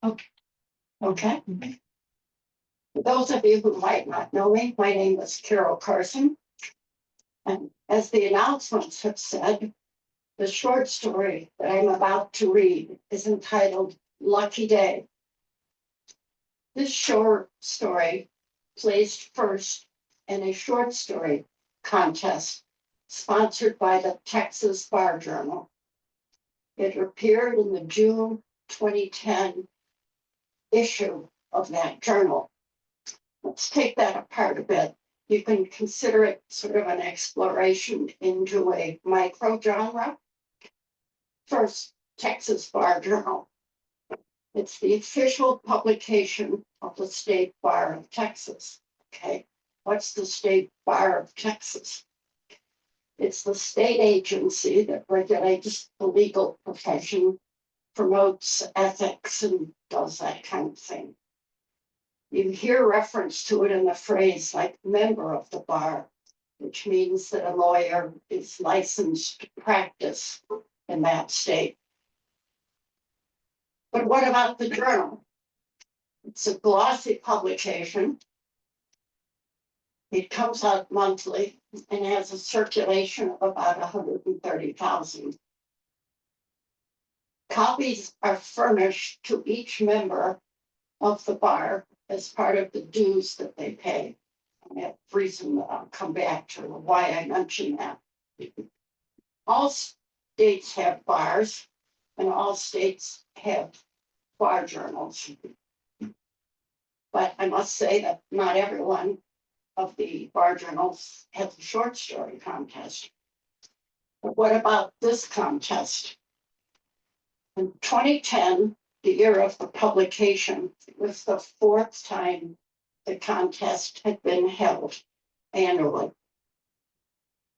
Okay. Okay. For those of you who might not know me, my name is Carson. And as the announcements have said, the short story that I'm about to read is entitled Lucky Day. This short story placed first in a short story contest sponsored by the Texas Bar Journal. It appeared in the June 2010 issue of that journal. Let's take that apart a bit. You can consider it sort of an exploration into a micro-genre. First, Texas Bar Journal. It's the official publication of the State Bar of Texas. Okay, what's the State Bar of Texas? It's the state agency that regulates the legal profession, promotes ethics, and does that kind of thing. You hear reference to it in the phrase like member of the bar, which means that a lawyer is licensed to practice in that state. But what about the journal? It's a glossy publication. It comes out monthly and has a circulation of about 130,000. Copies are furnished to each member of the bar as part of the dues that they pay. And that reason that I'll come back to why I mention that. All states have bars, and all states have bar journals. But I must say that not every one of the bar journals has a short story contest. But what about this contest? In 2010, the year of the publication, it was the fourth time the contest had been held annually.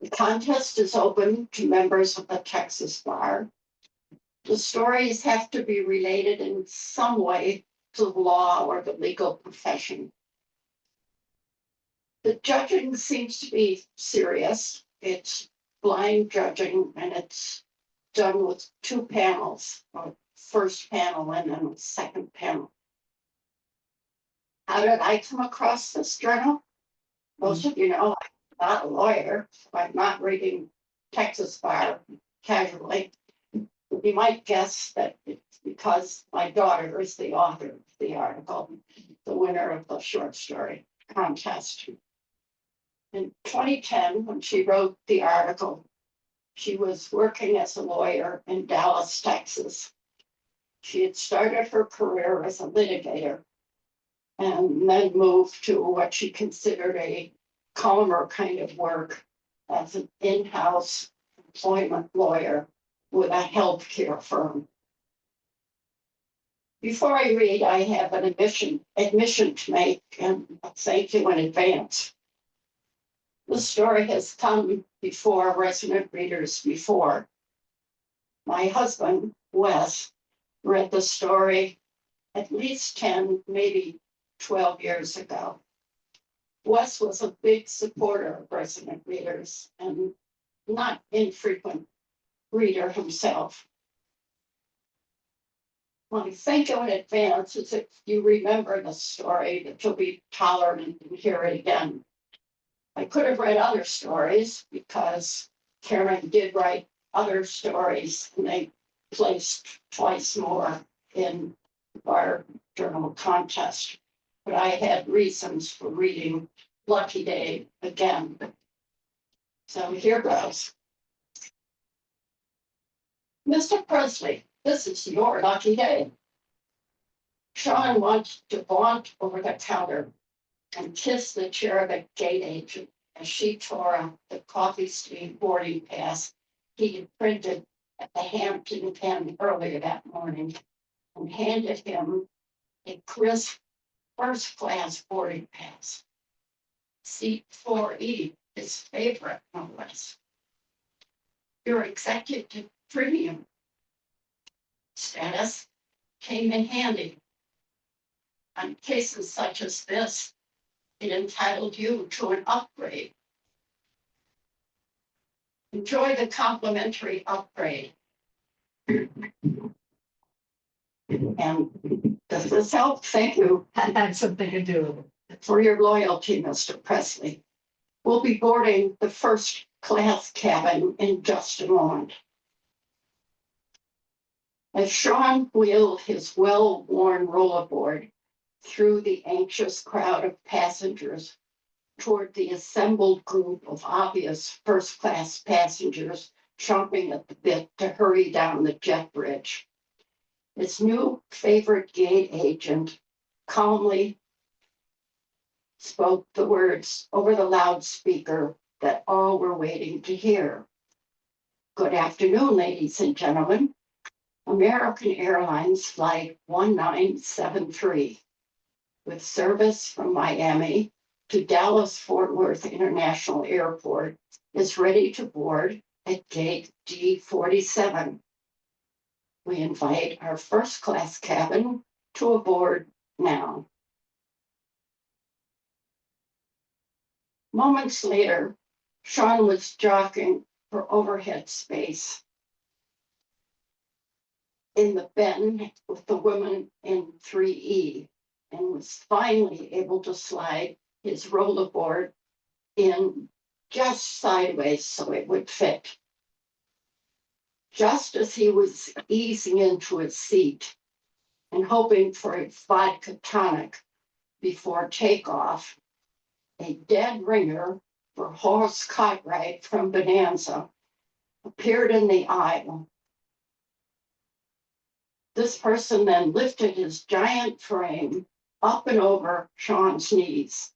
The contest is open to members of the Texas Bar. The stories have to be related in some way to the law or the legal profession. The judging seems to be serious. It's blind judging, and it's done with two panels, a first panel and then a second panel. How did I come across this journal? Most of you know I'm not a lawyer, so I'm not reading Texas Bar casually. You might guess that it's because my daughter is the author of the article, the winner of the short story contest. In 2010, when she wrote the article, she was working as a lawyer in Dallas, Texas. She had started her career as a litigator and then moved to what she considered a calmer kind of work as an in-house employment lawyer with a healthcare firm. Before I read, I have an admission to make, and thank you in advance. This story has come before resident readers before. My husband, Wes, read the story at least 10, maybe 12 years ago. Wes was a big supporter of resident readers and not infrequent reader himself. When I thank you in advance, as if you remember the story, that you'll be tolerant and hear it again. I could have read other stories because Karen did write other stories, and they placed twice more in our journal contest. But I had reasons for reading Lucky Day again. So here goes. Mr. Presley, this is your lucky day. Sean wants to vaunt over the counter and kiss the chair of the gate agent as she tore up the coffee stain boarding pass he had printed at the Hampton Inn earlier that morning and handed him a crisp first-class boarding pass. Seat 4E, his favorite, no less. Your executive premium status came in handy. On cases such as this, it entitled you to an upgrade. Enjoy the complimentary upgrade. And the Does this help? Thank you. That had something to do with it. For your loyalty, Mr. Presley. We'll be boarding the first class cabin in just a moment. As Sean wheeled his well-worn rollerboard through the anxious crowd of passengers toward the assembled group of obvious first-class passengers chomping at the bit to hurry down the jet bridge, his new favorite gate agent calmly spoke the words over the loudspeaker that all were waiting to hear. Good afternoon, ladies and gentlemen. American Airlines Flight 1973, with service from Miami to Dallas-Fort Worth International Airport, is ready to board at gate D47. We invite our first class cabin to aboard now. Moments later, Sean was jockeying for overhead space in the bin with the women in 3E and was finally able to slide his rollerboard in just sideways so it would fit. Just as he was easing into his seat and hoping for a vodka tonic before takeoff, a dead ringer for Horace Cartwright from Bonanza appeared in the aisle. This person then lifted his giant frame up and over Sean's knees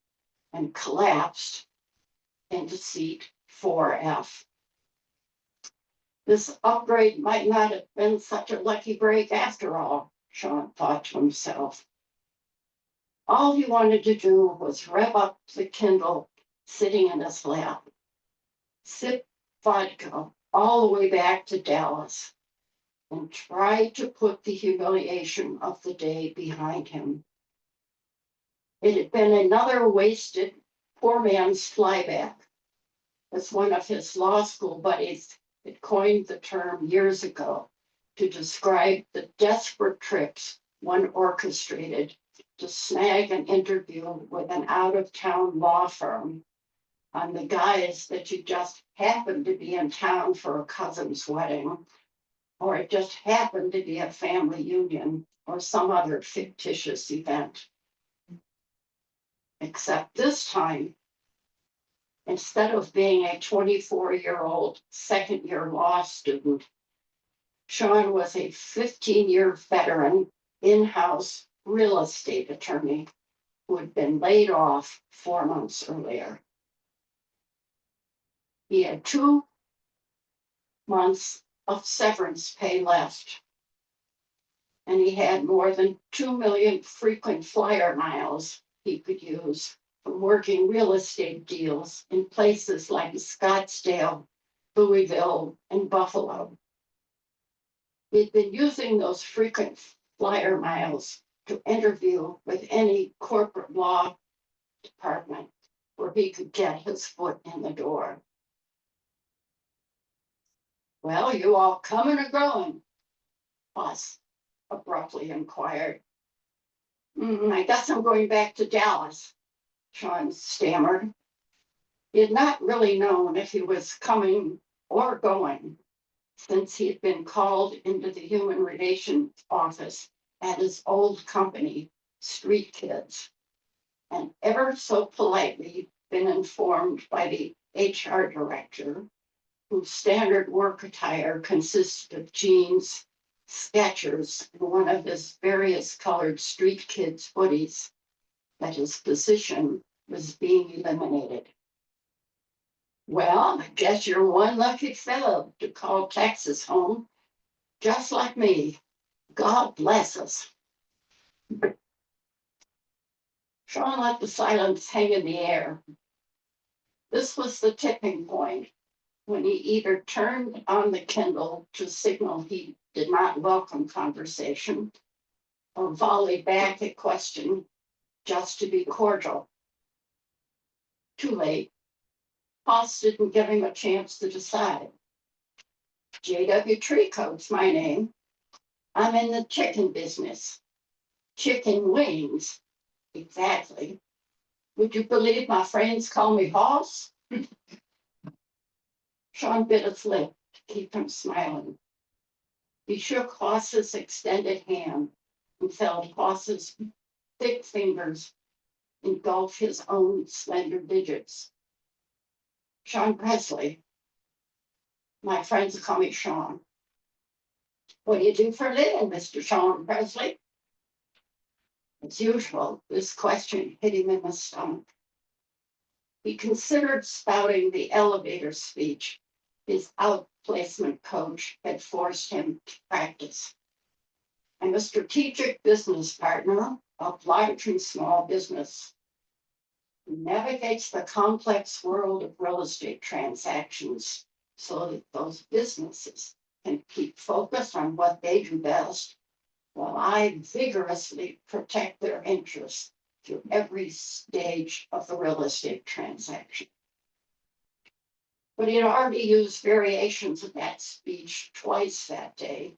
and collapsed into seat 4F. This upgrade might not have been such a lucky break after all, Sean thought to himself. All he wanted to do was rev up the Kindle sitting in his lap, sip vodka all the way back to Dallas, and try to put the humiliation of the day behind him. It had been another wasted poor man's flyback, as one of his law school buddies had coined the term years ago to describe the desperate trips one orchestrated to snag an interview with an out-of-town law firm on the guise that you just happened to be in town for a cousin's wedding, or it just happened to be a family union or some other fictitious event. Except this time, instead of being a 24-year-old second-year law student, Sean was a 15-year veteran in-house real estate attorney who had been laid off 4 months earlier. He had 2 months of severance pay left, and he had more than 2 million frequent flyer miles he could use from working real estate deals in places like Scottsdale, Louisville, and Buffalo. He'd been using those frequent flyer miles to interview with any corporate law department where he could get his foot in the door. Well, you all coming or going? Boss abruptly inquired. I guess I'm going back to Dallas, Sean stammered. He had not really known if he was coming or going, since he had been called into the human relations office at his old company, Street Kids, and ever so politely been informed by the HR director, whose standard work attire consisted of jeans, Skechers, and one of his various colored Street Kids hoodies, that his position was being eliminated. Well, I guess you're one lucky fellow to call Texas home, just like me. God bless us. Sean let the silence hang in the air. This was the tipping point when he either turned on the Kindle to signal he did not welcome conversation, or volley back a question just to be cordial. Too late. Boss didn't give him a chance to decide. J.W. Treecoat's my name. I'm in the chicken business. Chicken wings, exactly. Would you believe my friends call me Hoss? Sean bit his lip to keep from smiling. He shook Hoss's extended hand and felt Hoss's thick fingers engulf his own slender digits. Sean Presley. My friends call me Sean. What do you do for a living, Mr. Sean Presley? As usual, this question hit him in the stomach. He considered spouting the elevator speech his outplacement coach had forced him to practice. I'm a strategic business partner of large and small business who navigates the complex world of real estate transactions so that those businesses can keep focused on what they do best while I vigorously protect their interests through every stage of the real estate transaction. But he had already used variations of that speech twice that day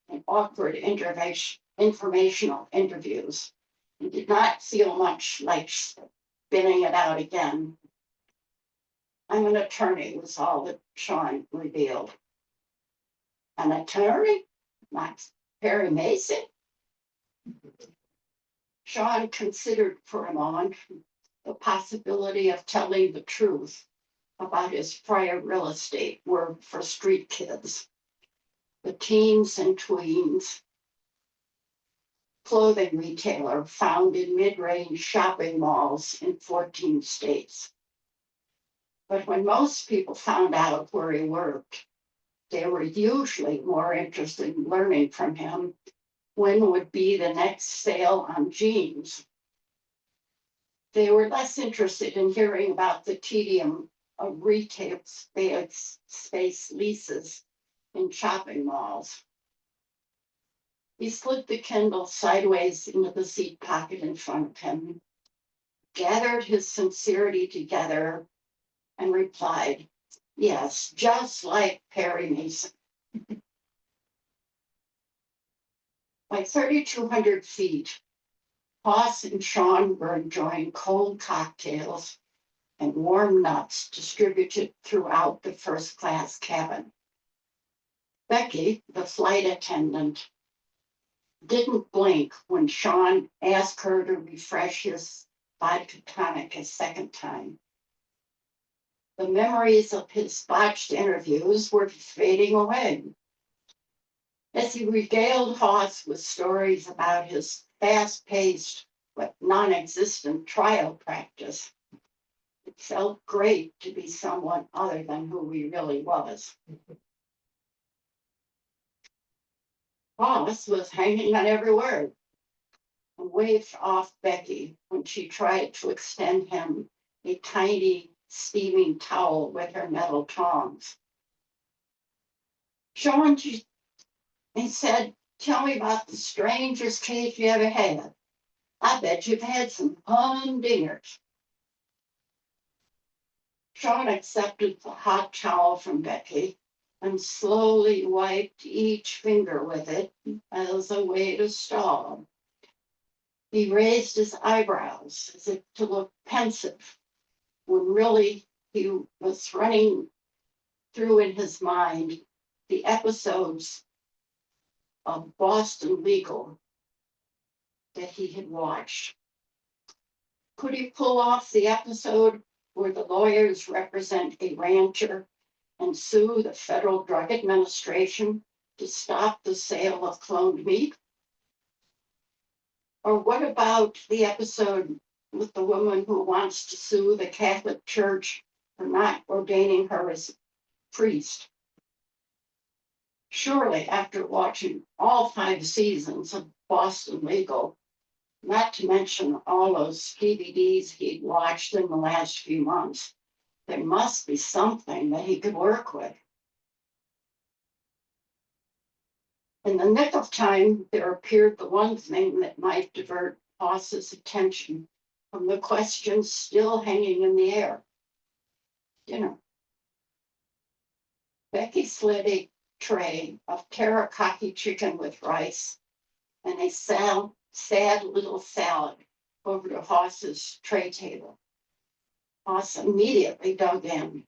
in awkward informational interviews and did not feel much like spinning it out again. I'm an attorney, was all that Sean revealed. An attorney? Not Perry Mason? Sean considered for a moment the possibility of telling the truth about his prior real estate work for street kids, the teens and tweens, clothing retailer found in mid-range shopping malls in 14 states. But when most people found out where he worked, they were usually more interested in learning from him when would be the next sale on jeans. They were less interested in hearing about the tedium of retail space leases in shopping malls. He slid the Kindle sideways into the seat pocket in front of him, gathered his sincerity together, and replied, yes, just like Perry Mason. By 3,200 feet, Hoss and Sean were enjoying cold cocktails and warm nuts distributed throughout the first-class cabin. Becky, the flight attendant, didn't blink when Sean asked her to refresh his vodka tonic a second time. The memories of his botched interviews were fading away. As he regaled Hoss with stories about his fast-paced but non-existent trial practice, it felt great to be someone other than who he really was. Hoss was hanging on every word and waved off Becky when she tried to extend him a tiny steaming towel with her metal tongs. Sean, he said, tell me about the strangest case you ever had. I bet you've had some humdingers. Sean accepted the hot towel from Becky and slowly wiped each finger with it as a way to stall. He raised his eyebrows as if to look pensive, when really he was running through in his mind the episodes of Boston Legal that he had watched. Could he pull off the episode where the lawyers represent a rancher and sue the Federal Drug Administration to stop the sale of cloned meat? Or what about the episode with the woman who wants to sue the Catholic Church for not ordaining her as priest? Surely, after watching all 5 seasons of Boston Legal, not to mention all those DVDs he'd watched in the last few months, there must be something that he could work with. In the nick of time, there appeared the one thing that might divert Hoss's attention from the questions still hanging in the air. Dinner. Becky slid a tray of teriyaki chicken with rice and a sad little salad over to Hoss's tray table. Hoss immediately dug in.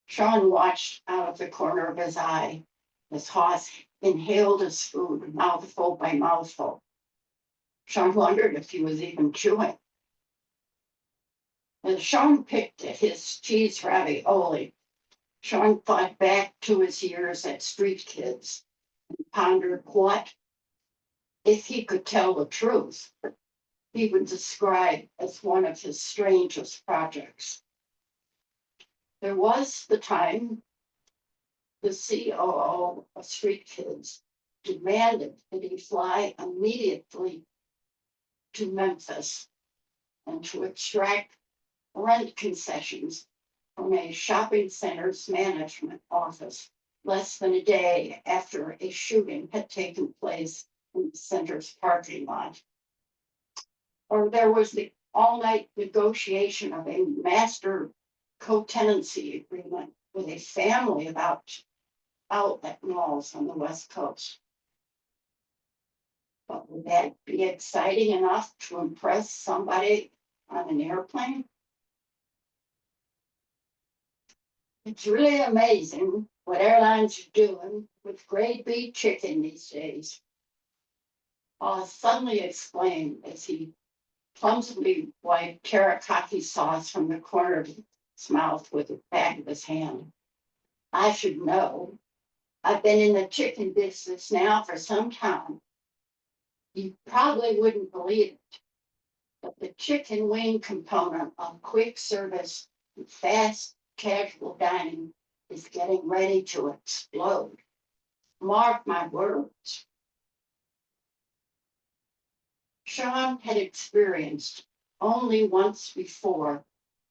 Sean watched out of the corner of his eye as Hoss inhaled his food mouthful by mouthful. Sean wondered if he was even chewing. As Sean picked at his cheese ravioli, Sean thought back to his years at Street Kids and pondered what, if he could tell the truth, he would describe as one of his strangest projects. There was the time the COO of Street Kids demanded that he fly immediately to Memphis and to extract rent concessions from a shopping center's management office less than a day after a shooting had taken place in the center's parking lot. Or there was the all-night negotiation of a master co-tenancy agreement with a family about outlet malls on the West Coast. But would that be exciting enough to impress somebody on an airplane? It's really amazing what airlines are doing with grade B chicken these days. I'll suddenly explain as he clumsily wiped teriyaki sauce from the corner of his mouth with the back of his hand. I should know. I've been in the chicken business now for some time. You probably wouldn't believe it, but the chicken wing component of quick service and fast casual dining is getting ready to explode. Mark my words. Sean had experienced only once before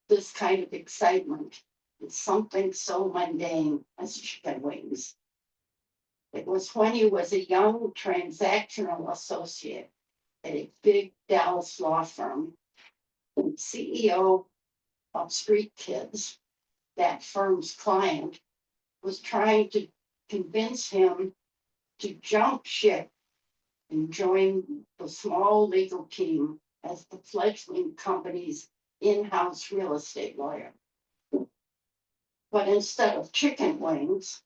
this kind of excitement in something so mundane as chicken wings. It was when he was a young transactional associate at a big Dallas law firm. The CEO of Street Kids, that firm's client, was trying to convince him to jump ship and join the small legal team as the fledgling company's in-house real estate lawyer. But instead of chicken wings,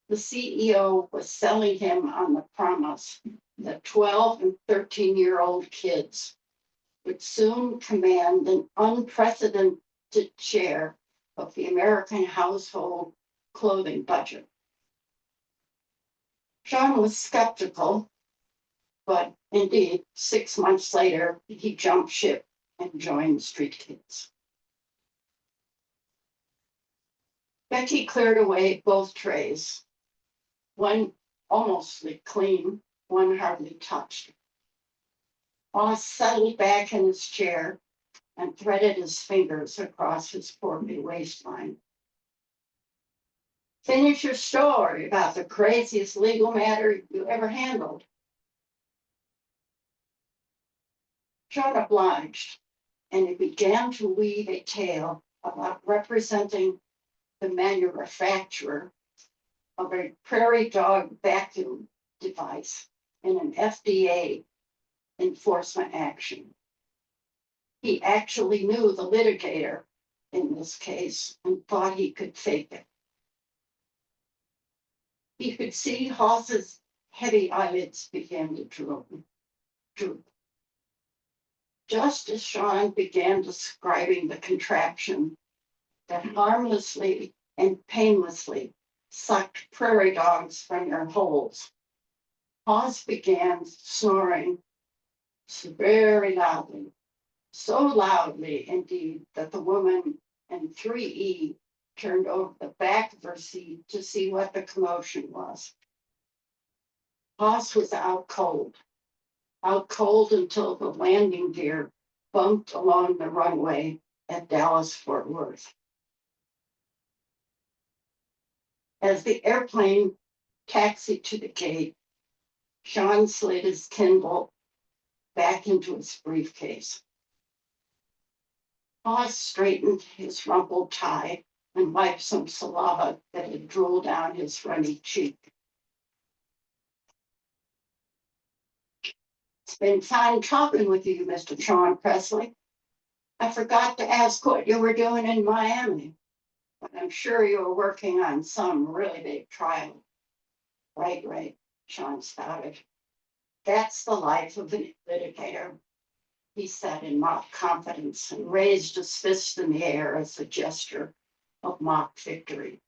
the CEO was selling him on the promise that 12 and 13-year-old kids would soon command an unprecedented share of the American household clothing budget. Sean was skeptical, but indeed, 6 months later, he jumped ship and joined Street Kids. Becky cleared away both trays, one almost clean, one hardly touched. Ross settled back in his chair and threaded his fingers across his portly waistline. Finish your story about the craziest legal matter you ever handled. Sean obliged, and he began to weave a tale about representing the manufacturer of a prairie dog vacuum device in an FDA enforcement action. He actually knew the litigator in this case and thought he could fake it. He could see Hoss's heavy eyelids begin to droop. Just as Sean began describing the contraption that harmlessly and painlessly sucked prairie dogs from their holes, Hoss began snoring very loudly, so loudly indeed that the woman in 3E turned over the back of her seat to see what the commotion was. Hoss was out cold until the landing gear bumped along the runway at Dallas-Fort Worth. As the airplane taxied to the gate, Sean slid his Kindle back into his briefcase. Hoss straightened his rumpled tie and wiped some saliva that had drooled down his runny cheek. It's been fun talking with you, Mr. Sean Presley. I forgot to ask what you were doing in Miami, but I'm sure you were working on some really big trial. Right, Sean spouted. That's the life of a litigator, he said in mock confidence and raised his fist in the air as a gesture of mock victory.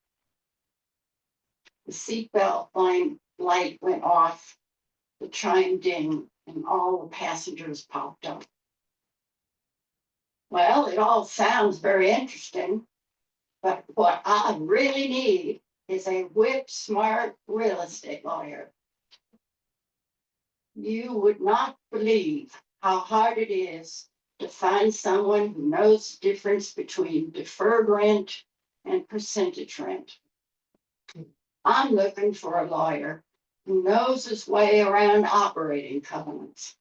The seatbelt light went off, the chime dinged, and all the passengers popped up. Well, it all sounds very interesting, but what I really need is a whip smart real estate lawyer. You would not believe how hard it is to find someone who knows the difference between deferred rent and percentage rent. I'm looking for a lawyer who knows his way around operating covenants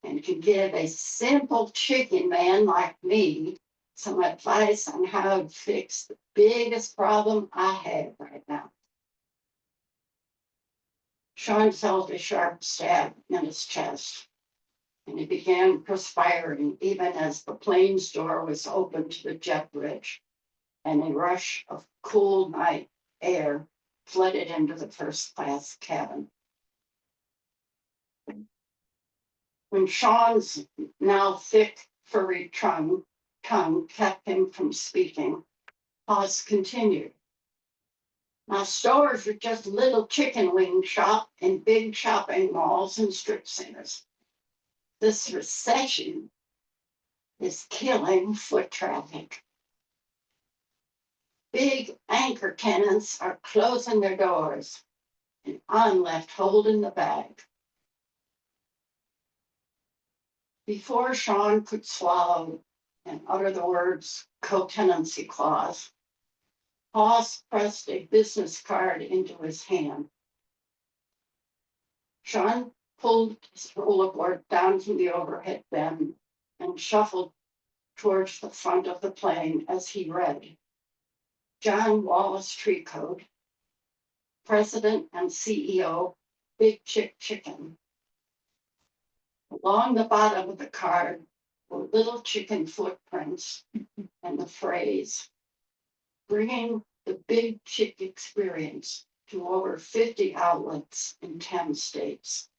and can give a simple chicken man like me some advice on how to fix the biggest problem I have right now. Sean felt a sharp stab in his chest, and he began perspiring even as the plane's door was opened to the jet bridge, and a rush of cool night air flooded into the first class cabin. When Sean's now thick, furry tongue kept him from speaking, Hoss continued. My stores are just a little chicken wing shop in big shopping malls and strip centers. This recession is killing foot traffic. Big anchor tenants are closing their doors, and I'm left holding the bag. Before Sean could swallow and utter the words co-tenancy clause, Hoss pressed a business card into his hand. Sean pulled his rollerboard down from the overhead bin and shuffled towards the front of the plane as he read, John Wallace Treecode, President and CEO, Big Chick Chicken. Along the bottom of the card were little chicken footprints and the phrase, bringing the Big Chick experience to over 50 outlets in 10 states.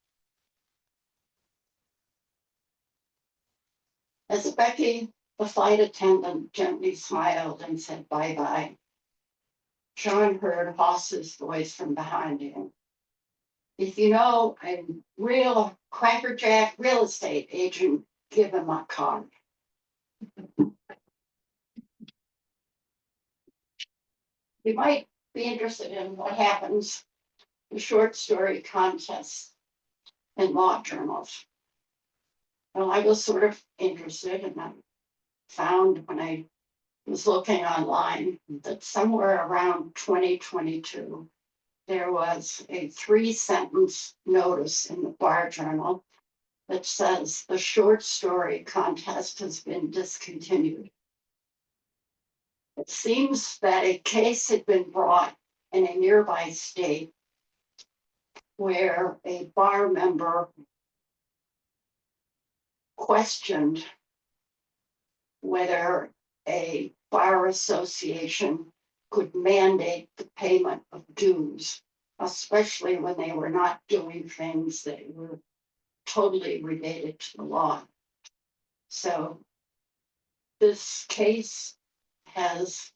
As Becky, the flight attendant, gently smiled and said bye-bye, Sean heard Hoss's voice from behind him. If you know a real crackerjack real estate agent, give him my card. You might be interested in what happens in short story contests in law journals. Well, I was sort of interested, and I found when I was looking online that somewhere around 2022, there was a 3-sentence notice in the Bar Journal that says the short story contest has been discontinued. It seems that a case had been brought in a nearby state where a bar member questioned whether a bar association could mandate the payment of dues, especially when they were not doing things that were totally related to the law. So this case has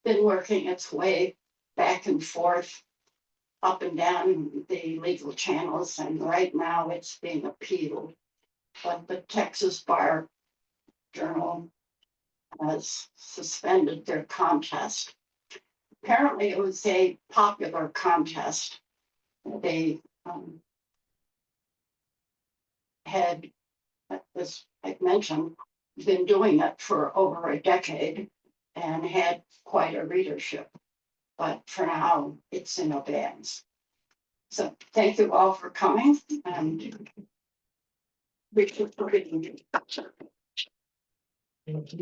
been working its way back and forth, up and down the legal channels, and right now it's being appealed. But the Texas Bar Journal has suspended their contest. Apparently, it was a popular contest. They had, as I mentioned, been doing it for over a decade and had quite a readership. But for now, it's in abeyance. So thank you all for coming, and Richard for reading. Thank you.